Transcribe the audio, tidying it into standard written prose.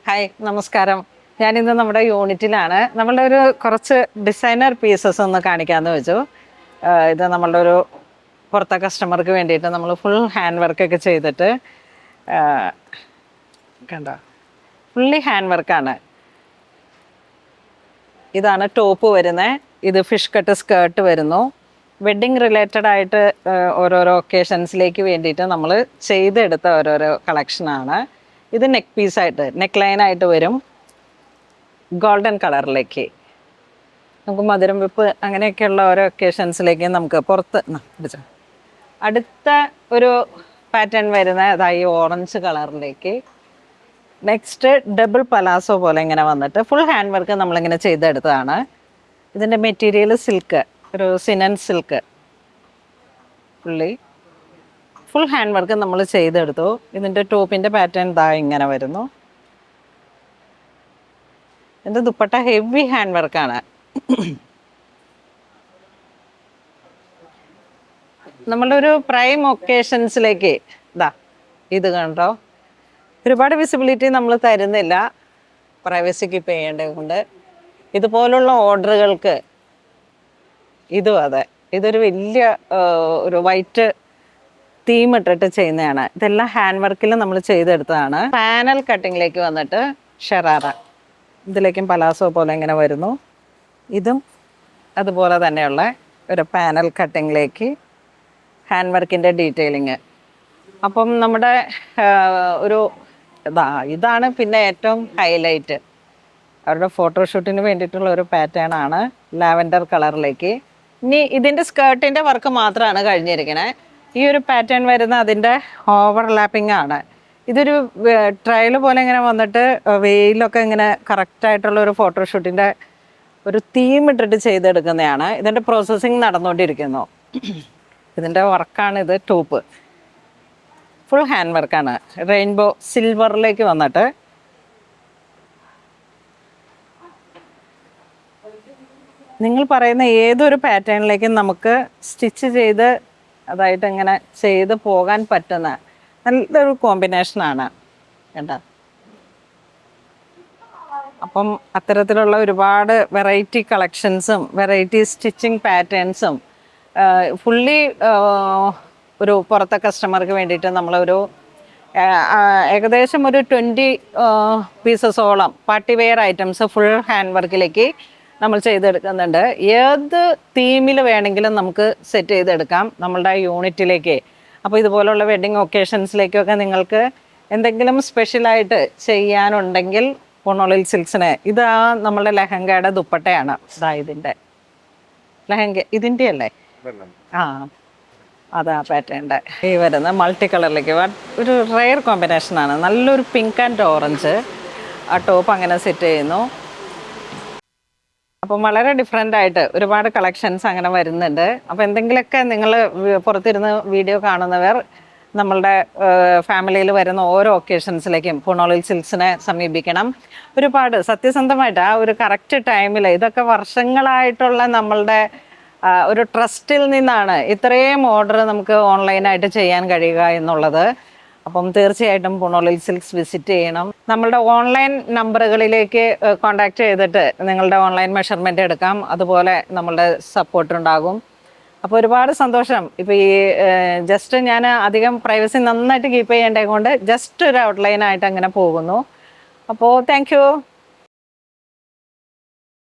Hi നമസ്കാരം. ഞാനിന്ന് നമ്മുടെ യൂണിറ്റിലാണ്. നമ്മളുടെ കുറച്ച് ഡിസൈനർ പീസസ് ഒന്ന് കാണിക്കാമെന്ന് വെച്ചു. ഇത് നമ്മളുടെ പുറത്തെ കസ്റ്റമർക്ക് വേണ്ടിയിട്ട് നമ്മൾ ഫുൾ ഹാൻഡ് വർക്കൊക്കെ ചെയ്തിട്ട് കണ്ടോ, ഫുള്ളി ഹാൻഡ് വർക്കാണ്. ഇതാണ് ടോപ്പ് വരുന്നത്. ഇത് ഫിഷ് കട്ട് സ്കേർട്ട് വരുന്നു. വെഡ്ഡിങ് റിലേറ്റഡ് ആയിട്ട് ഓരോരോ ഒക്കേഷൻസിലേക്ക് വേണ്ടിയിട്ട് നമ്മൾ ചെയ്തെടുത്ത ഓരോരോ കളക്ഷനാണ്. ഇത് നെക്ക് പീസായിട്ട് നെക്ക് ലൈനായിട്ട് വരും, ഗോൾഡൻ കളറിലേക്ക്. നമുക്ക് മധുരം വെപ്പ് അങ്ങനെയൊക്കെയുള്ള ഓരോ ഒക്കേഷൻസിലേക്ക് നമുക്ക് പുറത്ത് പിടിച്ചോ. അടുത്ത ഒരു പാറ്റേൺ വരുന്നത് അതായി ഓറഞ്ച് കളറിലേക്ക്. നെക്സ്റ്റ് ഡബിൾ പലാസോ പോലെ ഇങ്ങനെ വന്നിട്ട് ഫുൾ ഹാൻഡ് വർക്ക് നമ്മളിങ്ങനെ ചെയ്തെടുത്തതാണ്. ഇതിൻ്റെ മെറ്റീരിയൽ സിൽക്ക്, ഒരു Sinan silk, full hand work നമ്മൾ ചെയ്തെടുത്തു. ഇതിൻ്റെ ടോപ്പിൻ്റെ പാറ്റേൺ ദാ ഇങ്ങനെ വരുന്നു. ഇതിൻ്റെ ദുപ്പട്ട ഹെവി ഹാൻഡ് വർക്കാണ്. നമ്മളൊരു പ്രൈം ഒക്കേഷൻസിലേക്ക് ഇത് കണ്ടോ, ഒരുപാട് വിസിബിലിറ്റി നമ്മൾ തരുന്നില്ല, പ്രൈവസി കീപ്പ് ചെയ്യേണ്ടത് കൊണ്ട്. ഇതുപോലുള്ള ഓർഡറുകൾക്ക് ഇതും അതെ, ഇതൊരു വലിയ ഒരു വൈറ്റ് തീം ഇട്ടിട്ട് ചെയ്യുന്നതാണ്. ഇതെല്ലാം ഹാൻഡ് വർക്കിൽ നമ്മൾ ചെയ്തെടുത്തതാണ്. പാനൽ കട്ടിങ്ങിലേക്ക് വന്നിട്ട് ഷെറാറ, ഇതിലേക്കും പലാസോ പോലെ ഇങ്ങനെ വരുന്നു. ഇതും അതുപോലെ തന്നെയുള്ള ഒരു പാനൽ കട്ടിങ്ങിലേക്ക് ഹാൻഡ് വർക്കിൻ്റെ ഡീറ്റെയിലിങ്. അപ്പം നമ്മുടെ ഇതാണ് പിന്നെ ഏറ്റവും ഹൈലൈറ്റ്. അവരുടെ ഫോട്ടോഷൂട്ടിന് വേണ്ടിയിട്ടുള്ള ഒരു പാറ്റേൺ ആണ്, ലാവൻഡർ കളറിലേക്ക്. ഇനി ഇതിൻ്റെ സ്കേർട്ടിൻ്റെ വർക്ക് മാത്രമാണ് കഴിഞ്ഞിരിക്കണേ. ഈ ഒരു പാറ്റേൺ വരുന്ന അതിൻ്റെ ഓവർലാപ്പിംഗ് ആണ്. ഇതൊരു ട്രയൽ പോലെ ഇങ്ങനെ വന്നിട്ട് വെയിലൊക്കെ ഇങ്ങനെ കറക്റ്റായിട്ടുള്ള ഒരു ഫോട്ടോഷൂട്ടിൻ്റെ ഒരു തീം ഇട്ടിട്ട് ചെയ്തെടുക്കുന്നതാണ്. ഇതിൻ്റെ പ്രോസസ്സിങ് നടന്നുകൊണ്ടിരിക്കുന്നു. ഇതിൻ്റെ വർക്കാണിത്. ടോപ്പ് ഫുൾ ഹാൻഡ് വർക്കാണ്, റെയിൻബോ സിൽവറിലേക്ക് വന്നിട്ട്. നിങ്ങൾ പറയുന്ന ഏതൊരു പാറ്റേണിലേക്കും നമുക്ക് സ്റ്റിച്ച് ചെയ്ത് അതായിട്ട് ഇങ്ങനെ ചെയ്ത് പോകാൻ പറ്റുന്ന നല്ലൊരു കോമ്പിനേഷനാണ് കേട്ടോ. അപ്പം അത്തരത്തിലുള്ള ഒരുപാട് വെറൈറ്റി കളക്ഷൻസും വെറൈറ്റി സ്റ്റിച്ചിങ് പാറ്റേൺസും ഫുള്ളി ഒരു പുറത്തെ കസ്റ്റമർക്ക് വേണ്ടിയിട്ട് നമ്മളൊരു ഏകദേശം ഒരു 20 പീസസോളം party wear items full hand വർക്കിലേക്ക് നമ്മൾ ചെയ്തെടുക്കുന്നുണ്ട്. ഏത് തീമിൽ വേണമെങ്കിലും നമുക്ക് സെറ്റ് ചെയ്തെടുക്കാം നമ്മളുടെ യൂണിറ്റിലേക്ക്. അപ്പോൾ ഇതുപോലുള്ള വെഡ്ഡിങ് ഒക്കേഷൻസിലേക്കൊക്കെ നിങ്ങൾക്ക് എന്തെങ്കിലും സ്പെഷ്യലായിട്ട് ചെയ്യാനുണ്ടെങ്കിൽ പൊണ്ണോളിൽ സിൽക്സിന് നമ്മളുടെ ലെഹങ്കയുടെ ദുപ്പട്ടയാണ്. ഇതിൻ്റെ ലെഹങ്ക ഇതിൻ്റെ അല്ലേ? അതാ പാറ്റേണിൻ്റെ ഈ വരുന്ന മൾട്ടി കളറിലേക്ക് ഒരു റെയർ കോമ്പിനേഷനാണ്. നല്ലൊരു പിങ്ക് ആൻഡ് ഓറഞ്ച്. ആ ടോപ്പ് അങ്ങനെ സെറ്റ് ചെയ്യുന്നു. അപ്പം വളരെ ഡിഫറെൻ്റ് ആയിട്ട് ഒരുപാട് കളക്ഷൻസ് അങ്ങനെ വരുന്നുണ്ട്. അപ്പോൾ എന്തെങ്കിലുമൊക്കെ നിങ്ങൾ പുറത്തിരുന്ന് വീഡിയോ കാണുന്നവർ നമ്മളുടെ ഫാമിലിയിൽ വരുന്ന ഓരോ ഒക്കേഷൻസിലേക്കും പൊണ്ണോളിൽ സിൽക്സിനെ സമീപിക്കണം. ഒരുപാട് സത്യസന്ധമായിട്ട് ആ ഒരു കറക്റ്റ് ടൈമിൽ, ഇതൊക്കെ വർഷങ്ങളായിട്ടുള്ള നമ്മളുടെ ഒരു ട്രസ്റ്റിൽ നിന്നാണ് ഇത്രയും ഓർഡർ നമുക്ക് ഓൺലൈനായിട്ട് ചെയ്യാൻ കഴിയുക എന്നുള്ളത്. അപ്പം തീർച്ചയായിട്ടും പൊണ്ണോളിൽ സിൽക്സ് വിസിറ്റ് ചെയ്യണം. നമ്മളുടെ ഓൺലൈൻ നമ്പറുകളിലേക്ക് കോൺടാക്റ്റ് ചെയ്തിട്ട് നിങ്ങളുടെ ഓൺലൈൻ മെഷർമെൻറ്റ് എടുക്കാം. അതുപോലെ നമ്മളുടെ സപ്പോർട്ടുണ്ടാകും. അപ്പോൾ ഒരുപാട് സന്തോഷം. ഇപ്പോൾ ഈ ജസ്റ്റ് ഞാൻ അധികം പ്രൈവസി നന്നായിട്ട് കീപ്പ് ചെയ്യേണ്ടത് കൊണ്ട് ജസ്റ്റ് ഒരു ഔട്ട്ലൈനായിട്ട് അങ്ങനെ പോകുന്നു. അപ്പോൾ താങ്ക് യു.